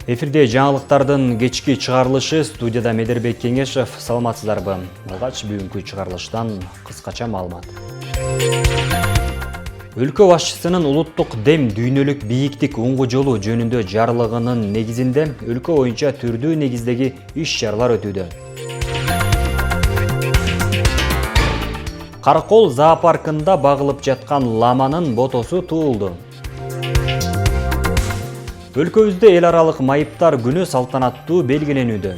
Эфирде жаңылыктардын кечки чыгарылышы, студияда Медербек Кеңешев. Саламатсыздарбы? Алгач бүгүнкү чыгарылыштан кыскача маалымат. Өлкө башчысынын улуттук дем дүйнөлүк бийиктик уңгу жолу жөнүндө жарлыгынын негизинде өлкө боюнча түрдүү негиздеги иш-чаралар өтүүдө. Каракол зоопаркында багылып жаткан ламанын ботосу туулду. Өлкөбүздө эл аралык майыптар күнү салтанаттуу белгиленүүдө.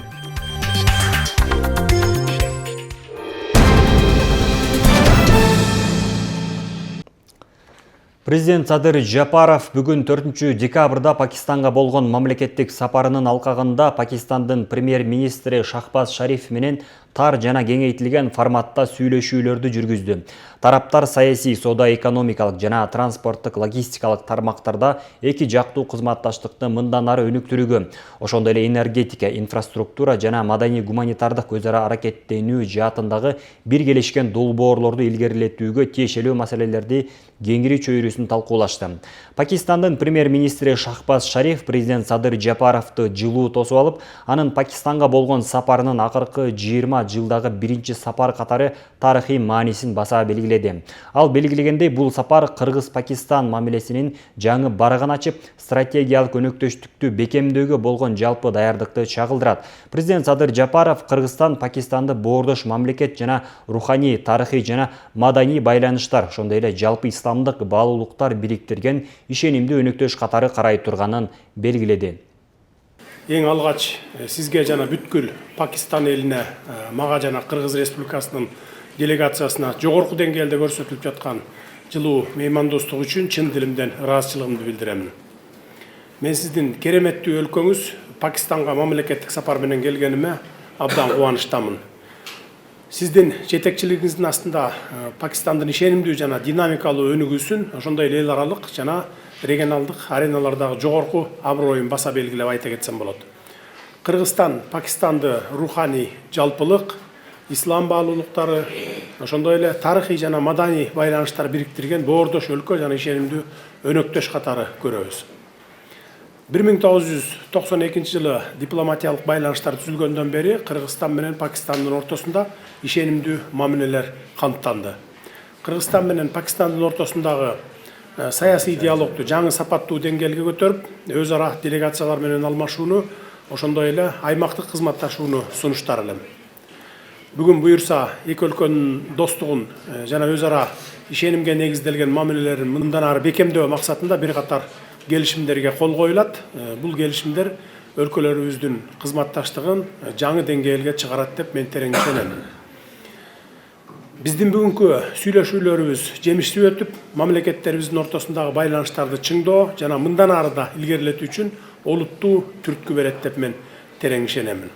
Президент Садыр Жапаров бүгүн 4 декабрда Пакистанга болгон мамлекеттик сапарынын алкагында Пакистандын премьер-министри Шахбаз Шариф менен тар жана кеңейтилген форматта сүйлөшүүлөрдү жүргүздү. Тараптар саясий, соода, экономикалык жана транспорттук логистикалык тармактарда эки жактуу кызматташтыкты мындан ары өнүктүрүүгө, ошондой эле энергетика, инфраструктура жана маданий гуманитардык өз ара аракеттенүү жаатындагы биргелешкен долбоорлорду илгерилетүүгө тиешелүү маселелерди кеңири чөйрөсүн талкуулашты. Пакистандын премьер-министри Шахбаз Шариф президент Садыр Жапаровду жылуу тосуп алып, анын Пакистанга болгон сапарынын акыркы 20 жылдагы биринчи сапар катары тарыхый маанисин баса белгиледи. Ал белгилегендей, бул сапар Кыргыз-Пакистан мамилесинин жаңы барагын ачып, стратегиялык өнөктөштүктү бекемдөөгө болгон жалпы даярдыкты чагылдырат. Президент Садыр Жапаров Кыргызстан Пакистанды боордош мамлекет жана руханий, тарыхый жана маданий байланыштар, ошондой эле жалпы исламдык баалуулуктар бириктирген ишенимдүү өнөктөш катары карай турганын белгиледи. Эң алгач сизге жана бүткүл Пакистан элине, мага жана Кыргыз Республикасынын делегациясына жогорку деңгээлде көрсөтүлүп жаткан жылуу меймандостук үчүн чын дилимден ыраазычылыгымды билдирем. Мен сиздин кереметтүү өлкөңүз Пакистанга мамлекеттик сапар менен келгениме абдан кубанычтамын. Сиздин жетекчилигиңиздин астында Пакистандын ишенимдүү жана динамикалуу өнүгүүсүн, ошондой эле эл аралык жана регионалдык ареналардагы жогорку аброюн баса белгилеп айта кетсем болот. Кыргызстан Пакистанды руханий жалпылык, ислам баалуулуктары, ошондой эле тарыхый жана маданий байланыштар бириктирген боордош өлкө жана ишенимдүү өнөктөш катары көрөбүз. 1992 жылы дипломатиялык байланыштар түзүлгөндөн бери Кыргызстан менен Пакистандын ортосунда ишенимдүү мамилелер камтанды. Кыргызстан менен Пакистандын ортосундагы саясий диалогду жаңы сапаттуу деңгээлге көтөрүп, өз ара делегациялар менен алмашууну, ошондой эле аймактык кызматташууну сунуштар элем. Бүгүн буюрса, эки өлкөнүн достугун жана өз ара ишенимге негизделген мамилелерин мындан ары бекемдөө максатында бир катар келишимдерге кол коюлат. Бул келишимдер өлкөлөрүбүздүн кызматташтыгын жаңы деңгээлге чыгарат деп мен терең ишенем. Биздин бүгүнкү сүйлөшүүлөрүбүз жемиштүү өтүп, мамлекеттерибиздин ортосундагы байланыштарды чыңдоо жана мындан ары да илгерилетүү үчүн олуттуу түрткү берет деп мен терең ишенем.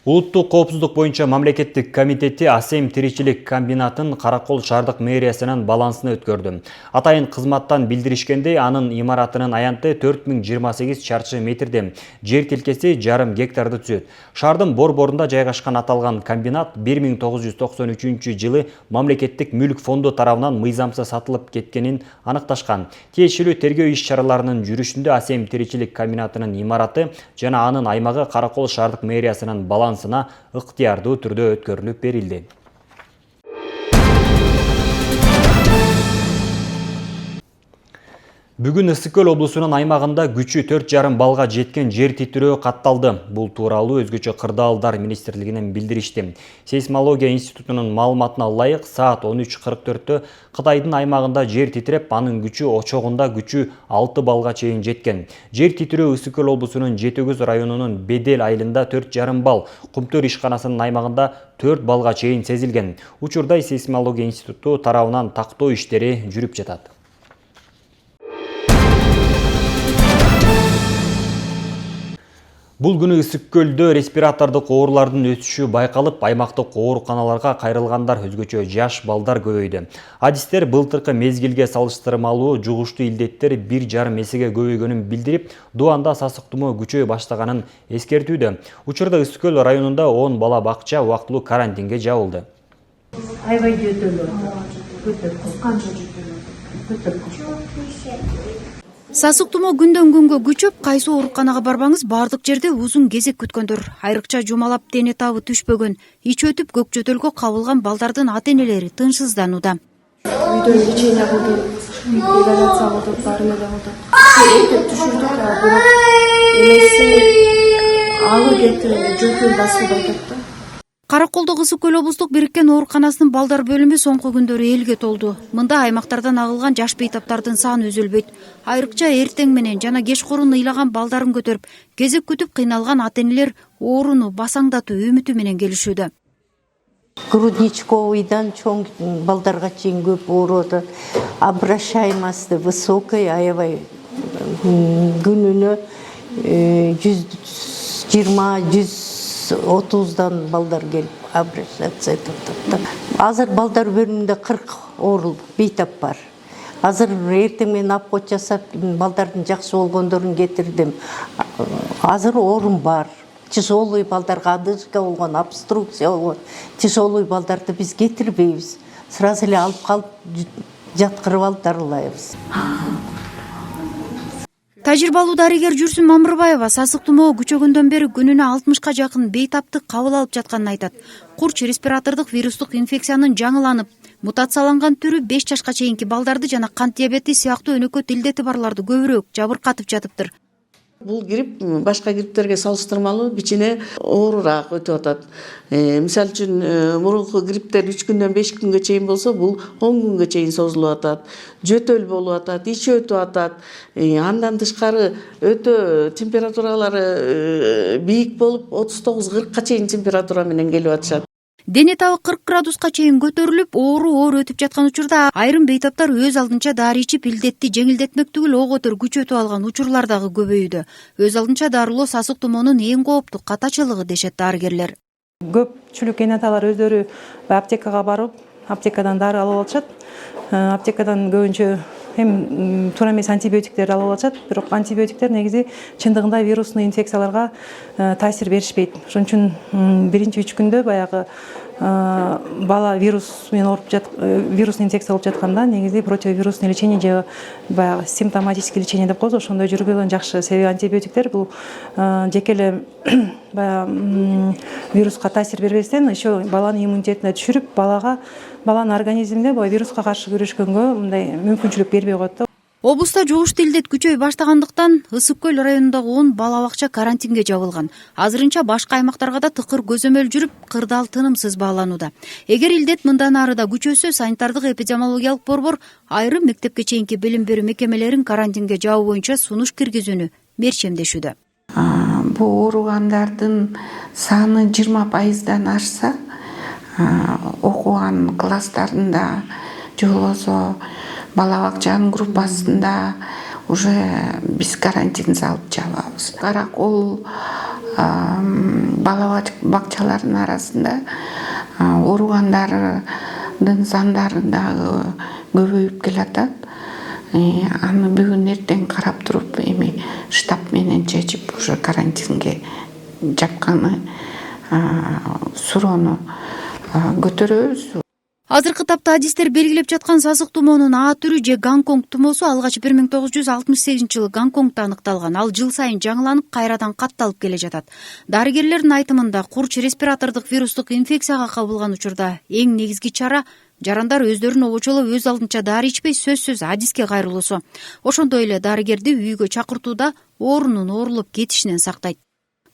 Улуттук коопсуздук боюнча мамлекеттик комитети Асем тиричилик комбинатын Каракол шаардык мэриясынын балансына өткөрдү. Атайын кызматтан билдиришкендей, анын имаратынын аянты 4028 чарчы метрде, жер тилкеси 1,5 гектарды түзөт. Шаардын борборунда жайгашкан аталган комбинат 1993 жылы мамлекеттик мүлк фонду тарабынан мыйзамсыз сатылып кеткенин аныкташкан. Тиешелүү тергөө иш-чараларынын жүрүшүндө Асем тиричилик комбинатынын имараты жана анын аймагы Каракол шаардык мэриясынын балансына ыктыярдуу түрдө өткөрүлүп берилди. Бүгүн Ысык-Көл облусунун аймагында күчү 4,5 балга жеткен жер титирөө катталды. Бул тууралуу өзгөчө кырдаалдар министрлигинен билдиришти. Сейсмология институтунун маалыматына ылайык, саат 13:44-тө Кытайдын аймагында жер титиреп, анын күчү очогунда күчү 6 балга чейин жеткен. Жер титирөө Ысык-Көл облусунун Жетөгөз районунун Бедел айылында 4,5 бал, Кумтөр ишканасынын аймагында 4 балга чейин сезилген. Учурда Сейсмология институту тарабынан тактоо иштери жүрүп жатат. Бул күнү Ысык-Көлдө респиратордук оорулардын өсүшү байкалып, аймактык ооруканаларга кайрылгандар, өзгөчө жаш балдар көбөйдү. Адистер былтыркы мезгилге салыштырмалуу жугуштуу илдеттер 1,5 эсеге көбөйгөнүн билдирип, Дуанда сасык тумоо күчөй баштаганын эскертүүдө. Учурда Ысык-Көл районунда 10 бала бакча убактылуу карантинге жабылды. Сасык тумоо күндөн күнгө күчөп, кайсы ооруканага барбаңыз бардык жерде узун кезек күткөндөр. Айрыкча жумалап дене табы түшпөгөн, ич өтүп көк жөтөлгө кабылган балдардын ата-энелери тынчсызданууда. Үйдөн лечение кылдык, изоляция кылдык, баарын эле кылдык. Эптеп түшүрдүк, бирок эмеси алып кетип жөтөл басып атат да. Караколдо Ысык Көл облустук бириккен ооруканасынын балдар бөлүмү соңку күндөрү элге толду. Мында аймактардан агылган жаш бейтаптардын саны үзүлбөйт. Айрыкча эртең менен жана кечкурун ыйлаган балдарын көтөрүп, кезек күтүп кыйналган ата-энелер ооруну басаңдатуу үмүтү менен келишүүдө. Грудничковыйдан чоң балдарга чейин көп ооруп, обращаемость высокая, аябай күнүнө 120-130дан балдар келип обращаться этип атат. Азыр балдар бөлүмүндө 40 оорул бейтап бар. Азыр эртең менен аппот жасап, балдардын жакшы болгондорун кетирдим. Азыр орун бар. Тяжелый балдарга одышка болгон, обструкция болгон. Тяжелый балдарды биз кетирбейбиз. Сразу эле алып калып жаткырып алып дарылайбыз. Тажрыйбалуу дарыгер Жүрсүн Мамырбаева сасык тумоо күчөгөндөн бери күнүнө 60ка жакын бейтапты кабыл алып жатканын айтат. Курч респиратордук вирустук инфекциянын жаңыланып, мутацияланган түрү 5 жашка чейинки балдарды жана кант диабети сыяктуу өнөкөт илдети барларды көбүрөөк жабыркатып жатыптыр. Бул грипп башка грипптерге салыштырмалуу кичине оорураак өтүп атат. Мисалы үчүн мурунку грипптер 3 күндөн 5 күнгө чейин болсо, бул 10 күнгө чейин созулуп атат. Жөтөл болуп атат, ич өтүп атат. Андан тышкары өтө температуралары бийик болуп, 39-40ка чейин температура менен келип атышат. Дене табы 40 градуска чейин көтөрүлүп, оору оор өтүп жаткан учурда айрым бейтаптар өз алдынча дары ичип илдетти жеңилдетмек түгүл ого көтөр күч өтүп алган учурлар дагы көбөйүүдө. Өз алдынча дарылоо сасык тумоонун эң кооптуу катачылыгы дешет дарыгерлер. Көпчүлүк эне аталар өздөрү аптекага барып, аптекадан дары алып алышат. Аптекадан көбүнчө эми туура эмес антибиотиктерди алып алышат, бирок антибиотиктер негизи чындыгында вирусный инфекцияларга таасир беришпейт. Ошон үчүн биринчи 3 күндө баягы бала вирус менен ооруп вирусный инфекция болуп жатканда негизи противовирусный лечение же баягы симптоматический лечение деп коебуз, ошондой жүргүлгөн жакшы. Себеби антибиотиктер бул жеке эле баягы вируска таасир бербестен еще баланын иммунитетине түшүрүп, баланын организминде бул вируска каршы күрөшкөнгө мындай мүмкүнчүлүк бербей коет да. Облуста жугуштуу илдет күчөй баштагандыктан Ысык Көл районундагы 10 бала бакча карантинге жабылган. Азырынча башка аймактарга да тыкыр көзөмөл жүрүп, кырдаал тынымсыз бааланууда. Эгер илдет мындан ары да күчөсө, санитардык эпидемиологиялык борбор айрым мектепке чейинки билим берүү мекемелерин карантинге жабуу боюнча сунуш киргизүүнү мерчемдешүүдө. Бул оорugandардын саны 20%дан ашса, окуган класстарында же болбосо бала бакчанын группасында уже биз карантин салып жабабыз. Каракол бала бакчаларынын арасында ооругандардын сандары дагы көбөйүп келатат. Аны бүгүн эртең карап туруп, эми штаб менен чечип уже карантинге жапканы суроону көтөрөбүз. Азыркы тапта адистер белгилеп жаткан сасык тумоонун А түрү же Гонконг тумоосу алгач 1968-жылы Гонконгдо аныкталган. Ал жыл сайын жаңыланып, кайрадан катталып келе жатат. Дарыгерлердин айтымында курч респиратордук вирустук инфекцияга кабылган учурда эң негизги чара жарандар өздөрүн обочолоп өз алдынча дары ичпей сөзсүз адиске кайрылуусу. Ошондой эле дарыгерди үйгө чакыртууда оорунун оорулуп кетишинен сактайт.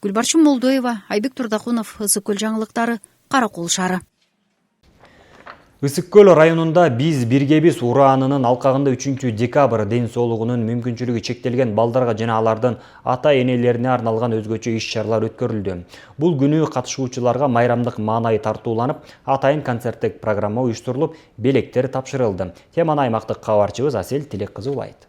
Гүлбарчын Молдоева, Айбек Турдакунов, Ысык Көл жаңылыктары, Каракол шаары. Ысык Көл районунда биз биргебиз ураанынын алкагында 3 декабрь ден соолугунун мүмкүнчүлүгү чектелген балдарга жана алардын ата-энелерине арналган өзгөчө иш-чаралар өткөрүлдү. Бул күнү катышуучуларга майрамдык маанай тартууланып, атайын концерттик программа уюштурулуп, белектер тапшырылды. Теманы аймактык кабарчыбыз Асель Тилек кызы улайт.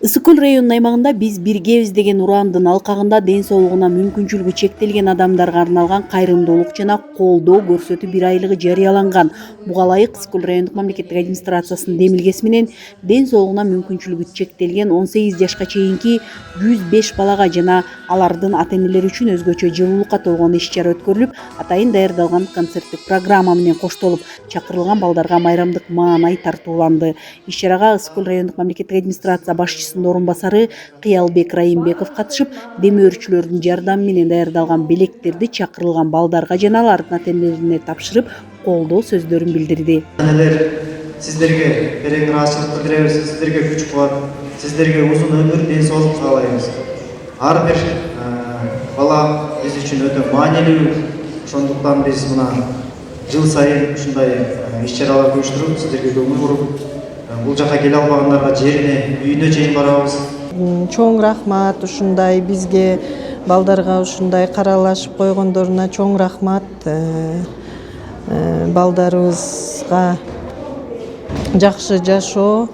Ысык Көл районунун аймагында биз биргебиз деген ураандын алкагында ден соолугуна мүмкүнчүлүгү чектелген адамдарга арналган кайрымдуулук жана колдоо көрсөтүү бир айлыгы жарыяланган. Буга ылайык Ысык Көл райондук мамлекеттик администрациясынын демилгеси менен ден соолугуна мүмкүнчүлүгү чектелген 18 жашка чейинки 105 балага жана алардын ата-энелери үчүн өзгөчө жылуулукка толгон иш-чара өткөрүлүп, атайын даярдалган концерттик программа менен коштолуп, чакырылган балдарга майрамдык маанай тартууланды. Иш-чарага Ысык Көл райондук мамлекеттик администрация башчысы башчысынын орун басары Кыялбек Райымбеков катышып, демөөрчүлөрдүн жардамы менен даярдалган белектерди чакырылган балдарга жана алардын ата-энелерине тапшырып, колдоо сөздөрүн билдирди. Сіздерге берең ыраазычылыкты билебиз, сіздерге күч кубат, сіздерге узун өмүр, ден соолук каалайбыз. Ар бир бала биз үчүн өтө маанилүү. Ошондуктан биз мына жыл сайын ушундай иш-чараларды уюштуруп, сіздерге көңүл буруп, бул жака келе албагандарга жерине, үйүнө чейин барабыз. Чоң рахмат ушундай бизге балдарга ушундай каралашып койгондоруна чоң рахмат. Балдарыбызга жакшы жашоо,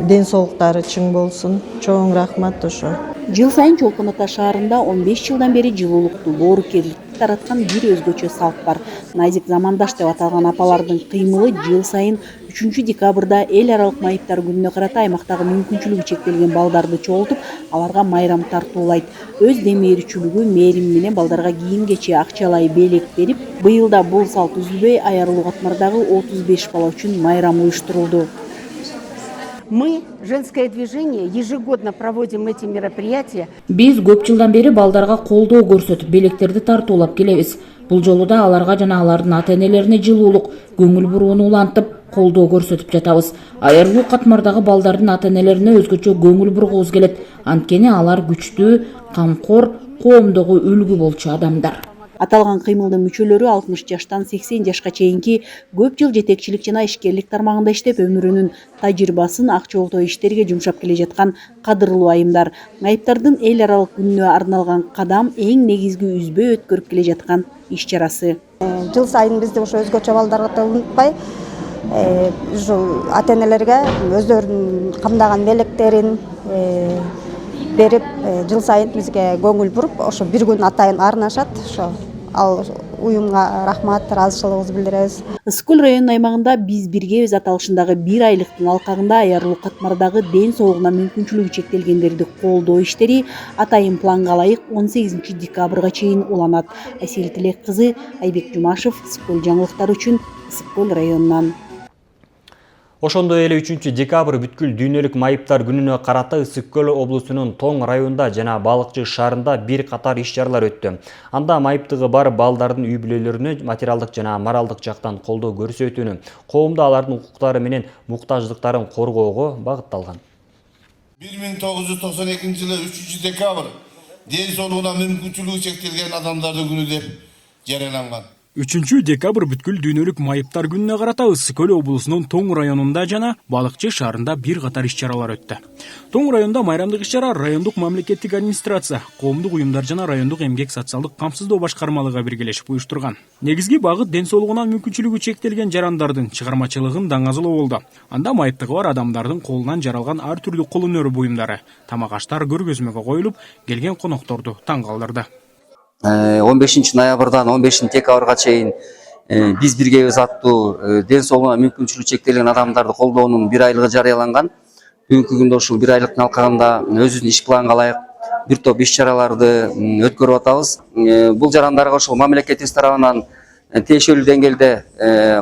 ден соолуктары чың болсун. Чоң рахмат ошо. Жыл сайын Чолпон Ата шаарында 15 жылдан бери жылуулукту, боорукерликти тараткан бир өзгөчө салт бар. Назик замандаш деп аталган апалардын кыймылы жыл сайын 3 декабрда эл аралык майыптар күнүнө карата аймактагы мүмкүнчүлүгү чектелген балдарды чогултуп, аларга майрам тартуулайт. Өз демээрчүлүгү, мээрими менен балдарга кийим-кече, акчалай белек берип, быйыл да бул салт үзүлбөй Аярылуу катмардагы 35 бала үчүн майрам уюштурулду. Мы, женское движение, ежегодно проводим эти мероприятия. Биз көп жылдан бери балдарга колдоо көрсөтүп, белектерди тартуулап келебиз. Бул жолу да аларга жана алардын ата-энелерине жылуулук, көңүл бурууну улантып, колдоо көрсөтүп жатабыз. Аярылуу катмардагы балдардын ата-энелерине өзгөчө көңүл бургубуз келет. Анткени алар күчтүү, камкор, коомдогу үлгү болчу адамдар. Аталган кыймылдын мүчөлөрү 60 жаштан 80 жашка чейинки көп жыл жетекчилик жана ишкерлик тармагында иштеп, өмүрүнүн тажрыйбасын ак жолдоо иштерге жумшап келе жаткан кадырлуу айымдар. Майыптардын эл аралык күнүнө арналган кадам эң негизги үзбөй өткөрүп келе жаткан иш-чарасы. Жыл сайын бизде ошо өзгөчө балдарга унутпай, ата-энелерге өздөрүнүн камдаган белектерин берип, жыл сайын бизге көңүл буруп, ошо бир күн атайын арнашат. Ошо ал уюмга рахмат, ыраазычылыгыбызды билдиребиз. Ысык-көл районунун аймагында биз биргебиз аталышындагы бир айлыктын алкагында Аярылуу катмардагы ден соолугуна мүмкүнчүлүгү чектелгендерди колдоо иштери атайын планга ылайык 18 декабрга чейин уланат. Айсел Тилек кызы, Айбек Жумашев, Ысык-көл жаңылыктары үчүн Ысык-көл районунан. Ошондой эле 3 декабрь бүткүл дүйнөлүк майыптар күнүнө карата Ысык-көл облусунун Тоң районунда жана Балыкчы шаарында бир катар иш-чаралар өттү. Анда майыптыгы бар балдардын үй бүлөлөрүнө материалдык жана моралдык жактан колдоо көрсөтүүнү, коомдо алардын укуктары менен муктаждыктарын коргоого багытталган. 1992 жылы 3 декабрь ден соолугуна мүмкүнчүлүгү чектелген адамдардын күнү деп жарыяланган. 3 декабрь бүткүл дүйнөлүк майыптар күнүнө карата Ысык-көл облусунун Тоң районунда жана Балыкчы шаарында бир катар иш-чаралар өттү. Тоң районунда майрамдык иш-чара райондук мамлекеттик администрация, коомдук уюмдар жана райондук эмгек социалдык камсыздоо башкармалыгы биргелешип уюштурган. Негизги багыт ден соолугуна мүмкүнчүлүгү чектелген жарандардын чыгармачылыгын даңазалоо болду. Анда майыптыгы бар адамдардын колунан жаралган ар түрлүү кол өнөрү буюмдары, тамак-аштар көргөзмөгө коюлуп, келген конокторду таң калтырды. 15 ноябрдан 15 декабрга чейин биз биргебиз аттуу ден соолугуна мүмкүнчүлүгү чектелген адамдарды колдоонун бир айлыгы жарыяланган. Бүгүнкү күндө ушул бир айлыктын алкагында өзүбүздүн иш планга ылайык бир топ иш-чараларды өткөрүп атабыз. Бул жарандарга ошол мамлекетибиз тарабынан тиешелүү деңгээлде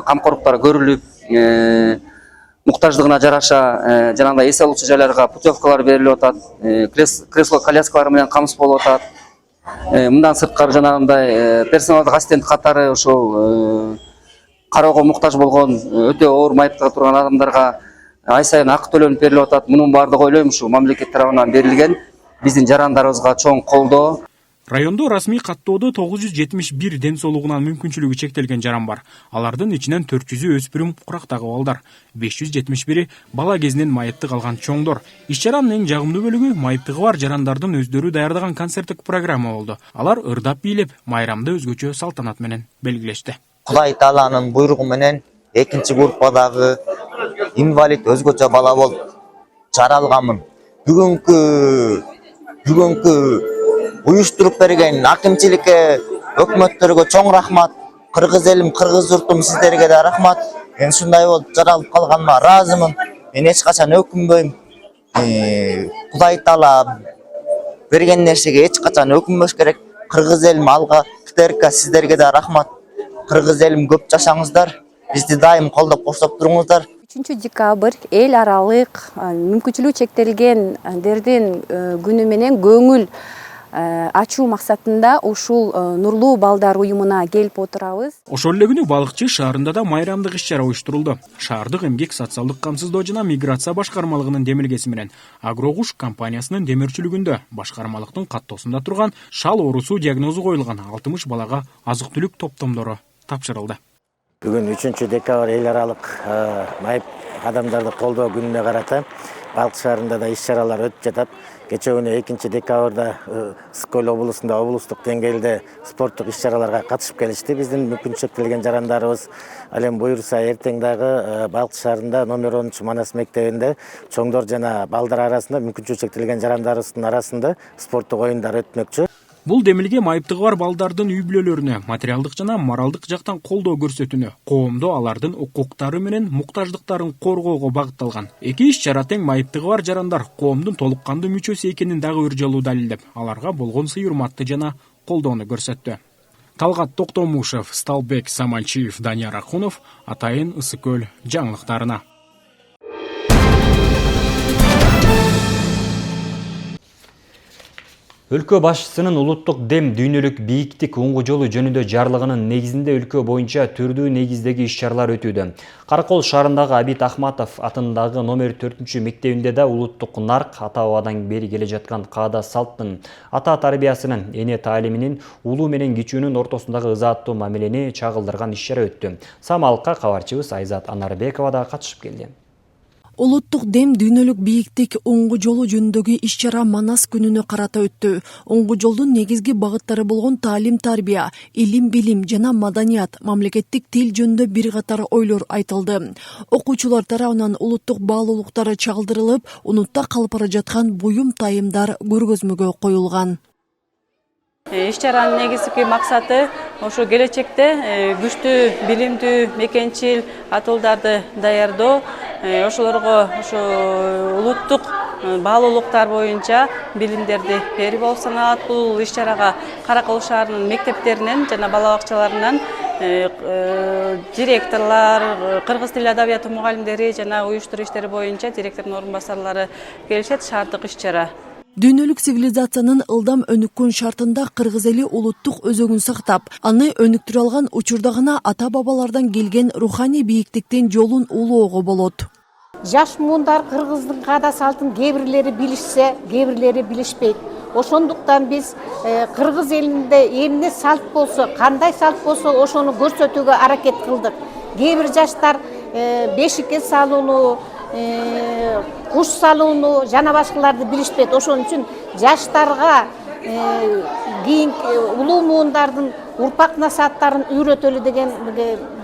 камкорлуктар көрүлүп, муктаждыгына жараша жанагындай эс алуучу жайларга путевкалар берилип атат, кресло коляскалар менен камсыз болуп атат. Мындан сырткары жанагындай персоналдык ассистент катары ошол кароого муктаж болгон өтө оор майыптыгы турган адамдарга ай сайын акы төлөнүп берилип атат. Мунун баардыгы ойлойм ушу мамлекет тарабынан берилген биздин жарандарыбызга чоң колдоо. Райондо расмий каттоодо 971 ден соолугунан мүмкүнчүлүгү чектелген жаран бар. Алардын ичинен 400-ü өспүрүм курактагы балдар, 571-и бала кезинен майыптык алган чоңдор. Иш-чаранын эң жагымдуу бөлүгү майыптыгы бар жарандардын өздөрү даярдаган концерттик программа болду. Алар ырдап бийлеп, майрамды өзгөчө салтанат менен белгилешти. Кудай Тааланын буйругу менен экинчи группадагы инвалид өзгөчө бала болуп жаралганмын. Бүгүнкү уюштуруп берген акимчиликке, өкмөттөргө чоң рахмат. Кыргыз элим, кыргыз журтум сиздерге да рахмат. Мен ушундай болуп жаралып калганыма ыраазымын. Мен эч качан өкүнбөйм. Кудай Таала берген нерсеге эч качан өкүнбөш керек. Кыргыз элим алга китерикке, сиздерге да рахмат. Кыргыз элим көп жашаңыздар. Бизди дайым колдоп коштоп туруңуздар. 3 декабрь эл аралык мүмкүнчүлүгү чектелгендердин күнү менен көңүл ачуу максатында ушул Нурлуу балдар уюмуна келип отурабыз. Ошол эле күнү Балыкчы шаарында да майрамдык иш-чара уюштурулду. Шаардык эмгек социалдык камсыздоо жана миграция башкармалыгынын демилгеси менен Агрокуш компаниясынын демөөрчүлүгүндө башкармалыктын каттоосунда турган шал оорусу диагнозу коюлган 60 балага азык-түлүк топтомдору тапшырылды. Бүгүн 3 декабрь эл аралык майып адамдарды колдоо күнүнө карата Балык шаарында да иш-чаралар өтүп жатат. Кече күнү 2 декабрда Ысык-Көл облусунда облустук деңгээлде спорттук иш-чараларга катышып келишти. Биздин мүмкүнчүлүгү чектелген жарандарыбыз. Ал эми буюрса эртең дагы Балык шаарында номер 10 Манас мектебинде чоңдор жана балдар арасында мүмкүнчүлүгү чектелген жарандарыбыздын арасында спорттук оюндар өтмөкчү. Бул демилге майыптыгы бар балдардын үй бүлөлөрүнө материалдык жана моралдык жактан колдоо көрсөтүүнү, коомдо алардын укуктары менен муктаждыктарын коргоого багытталган. Эки иш-чара тең майыптыгы бар жарандар коомдун толук кандуу мүчөсү экенин дагы бир жолу далилдеп, аларга болгон сый-урматты жана колдоону көрсөттү. Талгат Токтомушев, Сталбек Саманчиев, Данияр Акунов, Атайын Ысык-Көл жаңылыктарына. Өлкө башчысынын улуттук дем дүйнөлүк бийиктик уңгу жолу жөнүндө жарлыгынын негизинде өлкө боюнча түрдүү негиздеги иш-чаралар өтүүдө. Каракол шаарындагы Абит Ахматов атындагы номер 4 мектебинде да улуттук нарк ата-бабадан бери келе жаткан каада салттын, ата тарбиясынын, эне таалиминин, улуу менен кичүүнүн ортосундагы ызааттуу мамилени чагылдырган иш-чара өттү. Самалыкка кабарчыбыз Айзат Анарбекова да катышып келди. Улуттук дем дүйнөлүк бийиктик уңгу жолу жөнүндөгү иш-чара Манас күнүнө карата өттү. Уңгу жолдун негизги багыттары болгон таалим тарбия, илим билим жана маданият, мамлекеттик тил жөнүндө бир катар ойлор айтылды. Окуучулар тарабынан улуттук баалуулуктары чагылдырылып, унутта калып бара жаткан буюм тайымдар көргөзмөгө коюлган. Иш-чаранын негизги максаты ошо келечекте күчтүү, билимдүү, мекенчил атуулдарды даярдоо, ошолорго ошо улуттук баалуулуктар боюнча билимдерди берүү болуп саналат. Бул иш-чарага Каракол шаарынын мектептеринен жана бала бакчаларынан директорлор, кыргыз тили адабияты мугалимдери жана уюштуруу иштери боюнча директордун орун басарлары келишет. Шаардык иш-чара. Дүйнөлүк цивилизациянын ылдам өнүккөн шартында кыргыз эли улуттук өзөгүн сактап, аны өнүктүрө алган учурда гана ата-бабалардан келген руханий бийиктиктин жолун улоого болот. Жаш муундар кыргыздын каада салтын кээ бирлери билишсе, кээ бирлери билишпейт. Ошондуктан биз кыргыз элинде эмне салт болсо, кандай салт болсо, ошону көрсөтүүгө аракет кылдык. Кээ бир жаштар бешикке салууну, куш салууну жана башкаларды билишпейт. Ошон үчүн жаштарга кийинки улуу муундардын урпак насааттарын үйрөтөлү деген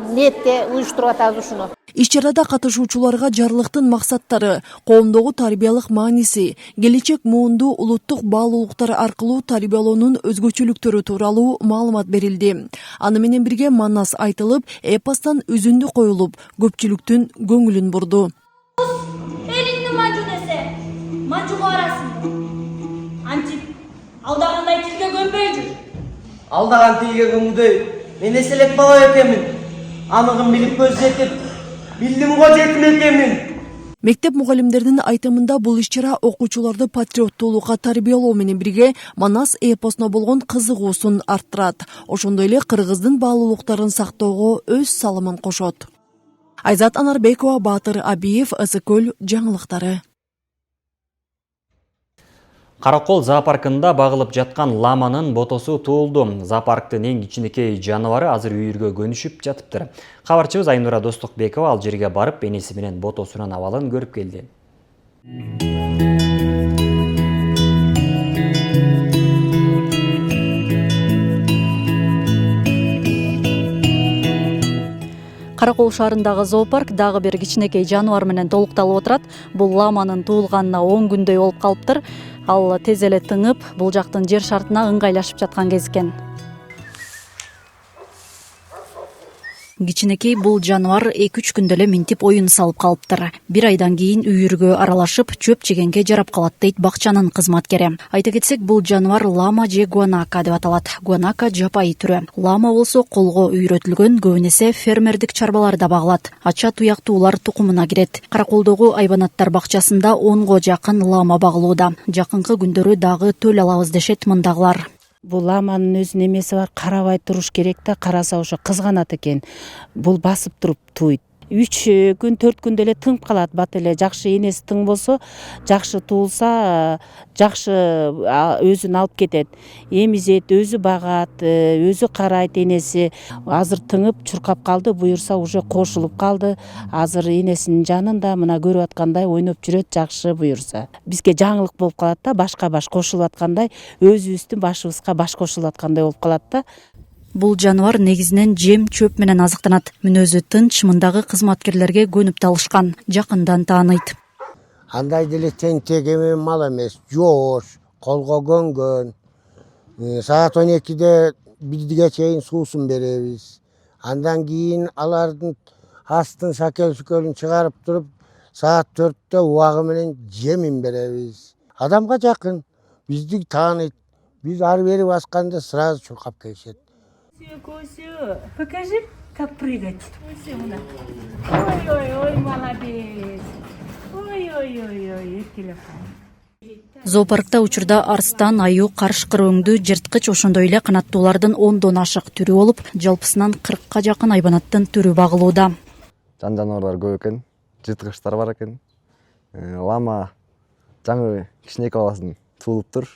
ниетте уюштуруп атабыз ушуну. Иш-чарада катышуучуларга жарлыктын максаттары, коомдогу тарбиялык мааниси, келечек муунду улуттук баалуулуктар аркылуу тарбиялоонун өзгөчөлүктөрү тууралуу маалымат берилди. Аны менен бирге Манас айтылып, эпостон үзүндү коюлуп, көпчүлүктүн көңүлүн бурду. Элиңди манжу десе, манжуга барасың. Антип, алдагандай тилге көнбөй жүр. Алдаган тилге көнгүдөй, мен эселек бала экенмин. Анығын билип көз жетип, билдим го жетим экенмин. Мектеп мугалимдеринин айтымында бул иш-чара окуучуларды патриоттуулукка тарбиялоо менен бирге Манас эпосуна болгон кызыгуусун арттырат. Ошондой эле кыргыздын баалуулуктарын сактоого өз салымын кошот. Айзат Анарбекова, Батыр Абиев, Ысык-Көл жаңылыктары. Каракол зоопаркында багылып жаткан ламанын ботосу туулду. Зоопарктын эң кичинекей жаныбары азыр үйүргө көнүшүп жатыптыр. Кабарчыбыз Айнура Достукбекова ал жерге барып, энеси менен ботосунун абалын көрүп келди. Каракол шаарындагы зоопарк дагы бир кичинекей жаныбар менен толукталып отурат. Бул ламанын туулганына 10 күндөй болуп калыптыр. Ал тез эле тыңып, бул жактын жер шартына ыңгайлашып жаткан кез экен. Кичинекей бул жаныбар 2-3 күндө эле минтип оюн салып калыптыр. 1 айдан кийин үйүргө аралашып, чөп жегенге жарап калат дейт бакчанын кызматкери. Айта кетсек, бул жаныбар лама же гуанака деп аталат. Гуанака жапайы түрү. Лама болсо колго үйрөтүлгөн, көбүнесе фермердик чарбаларда багылат. Ача туяктуулар тукумуна кирет. Караколдогу айбанаттар бакчасында 10го жакын лама багылууда. Жакынкы күндөрү дагы төл алабыз дешет мындагылар. Бул ламанын өзүнүн эмеси бар, карабай туруш керек да, караса ошо кызганат экен. Бул басып туруп тууйт. 3 күн 4 күндө эле тыңып калат. Бат эле жакшы энеси тың болсо, жакшы туулса, жакшы өзүн алып кетет. Эмизет, өзү багат, өзү карайт энеси. Азыр тыңып чуркап калды, буюрса уже кошулуп калды. Азыр энесинин жанында мына көрүп аткандай ойноп жүрөт, жакшы буюрса. Бизге жаңылык болуп калат да, башка баш кошулуп аткандай, өзүбүздүн башыбызга баш кошулуп аткандай болуп калат да. Бул жаныбар негизинен жем, чөп менен азыктанат. Мүнөзү тынч, мындагы кызматкерлерге көнүп талышкан, жакындан тааныйт. Андай деле тентек эме мал эмес, жоош, колго көнгөн. Саат 12-де 1-ге чейин суусун беребиз. Андан кийин алардын астын сакел-сүкөлүн чыгарып туруп, саат 4-тө убагы менен жемин беребиз. Адамга жакын, бизди тааныйт. Биз ары бери басканда сразу чуркап келишет. Косю, покажи, как прыгать. Ой, молодец. Ой, телефон. Зоопаркта учурда арстан, аю, карышкыр өңдүү, жырткыч ошондой эле канаттуулардын 10дон ашык түрү болуп, жалпысынан 40ка жакын айбанаттын түрү багылууда. Жан жаныбарлар көп экен, жырткычтар бар экен. Лама жаңы кичинекей баласын туулуптур.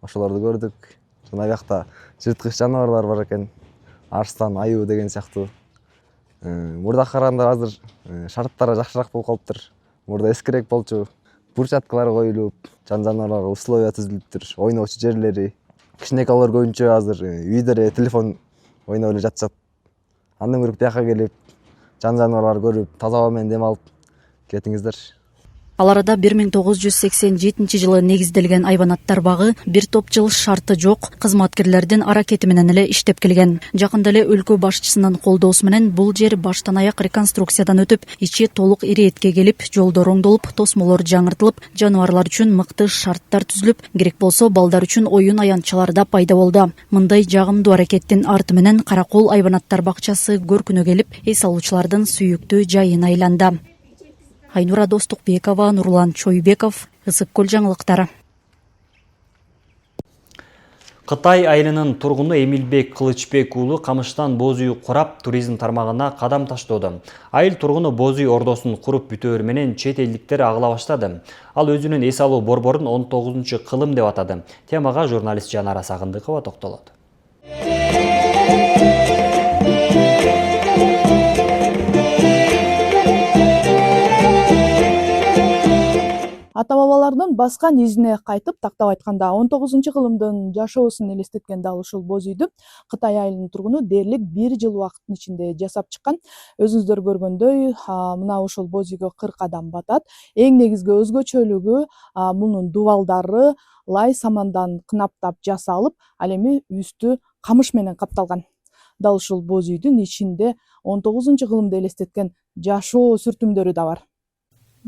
Ошолорду көрдүк. Жана бакта жырткыч жаныбарлар бар экен. Арстан, аю деген сыяктуу. Мурда караганда азыр шарттары жакшыраак болуп калыптыр. Мурда эскирээк болчу. Бурчаткалар коюлуп, жан жаныбарларга условия түзүлүптүр. Ойночу жерлери. Кичинекей балдар көбүнчө азыр үйдө эле телефон ойноп эле жатышат. Андан көрүп бияка келип, жан жаныбарлар көрүп, таза аба менен дем алып кетиңиздер. Ал арада 1987 жылы негизделген айбанаттар багы бир топ жыл шарты жок кызматкерлердин аракети менен эле иштеп келген. Жакында эле өлкө башчысынын колдоосу менен бул жер баштан аяк реконструкциядан өтүп, ичи толук иретке келип, жолдор оңдолуп, тосмолор жаңыртылып, жаныбарлар үчүн мыкты шарттар түзүлүп, керек болсо балдар үчүн оюн аянтчалар да пайда болду. Мындай жагымдуу аракеттин арты менен Каракол айбанаттар бакчасы көркүнө келип, эс алуучулардын сүйүктүү жайына айланды. Айнура Достукбекова, Нурлан Чойбеков, Ысык Көл жаңылыктары. Кытай айылынын тургуну Эмилбек Кылычбек уулу камыштан боз үй курап туризм тармагына кадам таштоодо. Айыл тургуну боз үй ордосун куруп бүтөөр менен чет элдиктер агыла баштады. Ал өзүнүн эс алуу борборун 19-кылым деп атады. Темага журналист Жанара Сагындыкова токтолот. Ата-бабалардын баскан изине кайтып, тактап айтканда 19-кылымдын жашоосун элестеткен дал ушул боз үйдү Кытай айылынын тургуну дээрлик 1 жыл убакыттын ичинде жасап чыккан. Өзүңүздөр көргөндөй, мына ушул боз үйгө 40 адам батат. Эң негизги өзгөчөлүгү мунун дубалдары лай самандан кынаптап жасалып, ал эми үстү камыш менен капталган. Дал ушул боз үйдүн ичинде 19-кылымды элестеткен жашоо сүртүмдөрү да бар.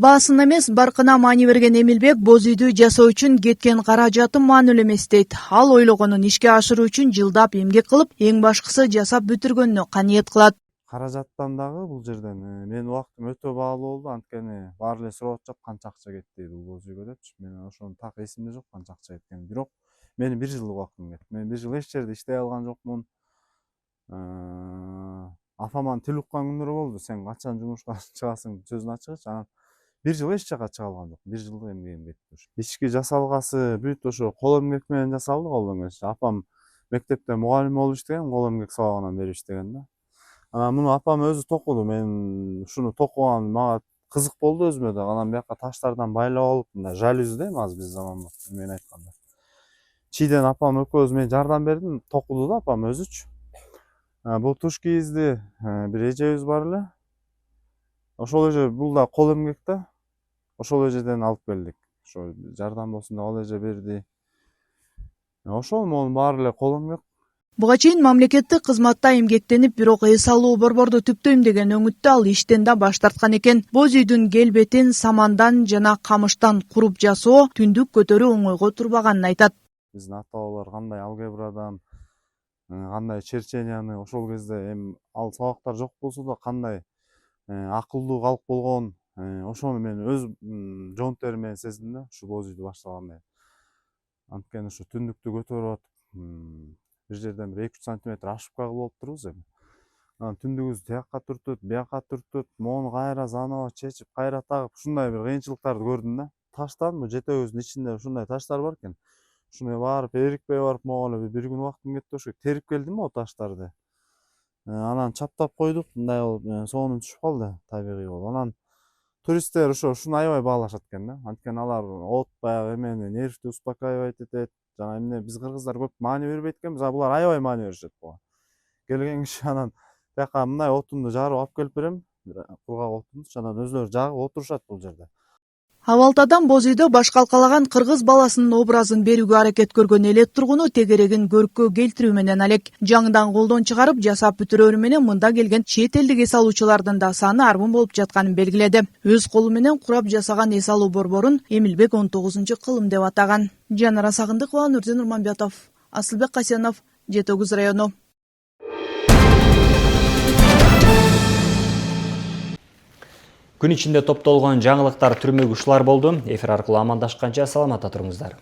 Баасына эмес, баркына маани берген Эмилбек боз үйдү жасоо үчүн кеткен каражатым маанилүү эмес дейт. Ал ойлогонун ишке ашыруу үчүн жылдап эмгек кылып, эң башкысы жасап бүтүргөнүнө каныйет кылат. Каражаттан дагы бул жерден менин убактым өтө баалуу болду, анткени баары эле сурап атышат канча акча кетти бул боз үйгө депчи. Мен ошону так эсимде жок канча акча кеткени. Бирок менин 1 жылдык убактым кетти. Мен 1 жыл эч жерде иштей алган жокмун. Афаман тил уккан күндөр болду. Сен качан жумушка чыгасың сөзүн ачыгычы. Анан 1 жыл эч жака чыга алган жок. 1 жылдык эмгегим кетти. Ички жасалгасы бүт ошо кол эмгек менен жасалды, кол эмгек. Апам мектепте мугалим болуп иштеген, кол эмгек сабагынан берип иштеген да. Анан муну апам өзү токуду. Мен ушуну токуган мага кызык болду өзүмө да. Анан бияка таштардан байлап алып, мындай жалюзи дейм азыр биз заманбап мен айтканда. Чийден апам экөөбүз мен жардам бердим, токуду да апам өзүчү. Бул туш кийизди бир эжебиз бар эле. Ошол эже бул да кол эмгек да. Ошол эжеден алып келдик. Ошо жардам болсун деп ал эже берди. Ошол монун баары эле кол эмгек. Буга чейин мамлекеттик кызматта эмгектенип, бирок эс алуу борборду түптөйм деген өңүттө ал иштен да баш тарткан экен. Боз үйдүн келбетин самандан жана камыштан куруп жасоо түндүк көтөрүү оңойго турбаганын айтат. Биздин ата бабалар кандай алгебрадан, кандай черченияны ошол кезде эми ал сабактар жок болсо да кандай акылдуу калк болгон, ошону мен өз жоонтерим менен сездим да, ушу боз үйдү баштаганда. Анткени ушу түндүктү көтөрүп атып, бир жерден 2-3 сантиметр ашып кагыл болуп турбуз эми. Анан түндүгүбүз тияка түртүп, бияка түртүп, моуну кайра заново чечип, кайра тагып, ушундай бир кыйынчылыктарды көрдүм да. Таштан бу жетегибиздин ичинде ушундай таштар бар экен. Ушуну барып, эрикпей барып, могу эле бир күн убактым кетти ошо терип келдим о таштарды. Анан чаптап койдук, мындай болуп, сонун түшүп калды, табигый болуп. Анан туристтер ушуну аябай баалашат экен да. Анткени алар от баягы эмени нервти успокаивать этет. Жана эмне биз кыргыздар көп маани бербейт экенбиз, а булар аябай маани беришет буга. Келген киши анан тияка мындай отунду жарып алып келип берем, кургак отунду, анан өзүлөрү жагып отурушат бул жерде. Абалтадан боз үйдө баш калкалаган кыргыз баласынын образын берүүгө аракет көргөн элет тургуну тегерегин көрккө келтирүү менен алек. Жаңыдан колдон чыгарып жасап бүтүрөрү менен мында келген чет элдик эс алуучулардын да саны арбын болуп жатканын белгиледи. Өз колу менен курап жасаган эс алуу борборун Эмилбек 19-кылым деп атаган. Жанара Сагындыкова, Нурдин Нурманбетов, Асылбек Касенов, Жетөгүз району. Күн ичинде топтолгон жаңылыктар түрмөк ушулар болду. Эфир аркылуу амандашканча саламатта туруңуздар.